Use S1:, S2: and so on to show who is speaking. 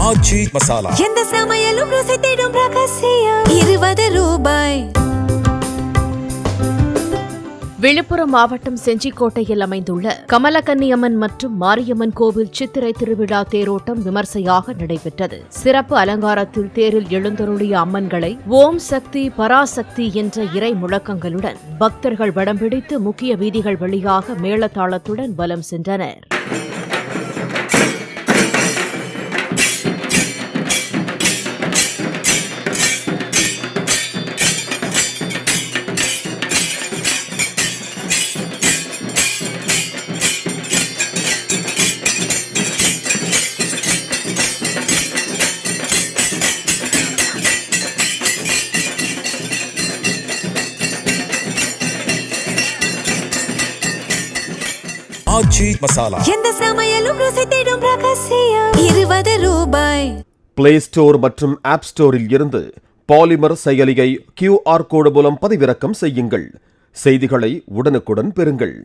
S1: ஆச்சி மசாலா.
S2: எந்த சமையலும் ருசி தேடும் ரகசியம். 20 ரூபாய்.
S3: விழுப்புரம் மாவட்டம் செஞ்சிக்கோட்டையில் அமைந்துள்ள கமலக்கன்னியம்மன் மற்றும் மாரியம்மன் கோவில் சித்திரை திருவிழா தேரோட்டம் விமர்சையாக நடைபெற்றது. சிறப்பு அலங்காரத்தில் தேரில் எழுந்தருளிய அம்மன்களை ஓம் சக்தி பராசக்தி என்ற இறை முழக்கங்களுடன் பக்தர்கள் வடம் பிடித்து முக்கிய வீதிகள் வழியாக மேளதாளத்துடன் வலம் சென்றனர்.
S1: ஆச்சி மசாலா.
S2: எந்த சமையலும் ருசி தேடும் ரகசியம். 20 ரூபாய்.
S4: பிளே ஸ்டோர் மற்றும் ஆப் ஸ்டோரில் இருந்து பாலிமர் செயலியை QR கோடு மூலம் பதிவிறக்கம் செய்யுங்கள். செய்திகளை உடனுக்குடன் பெறுங்கள்.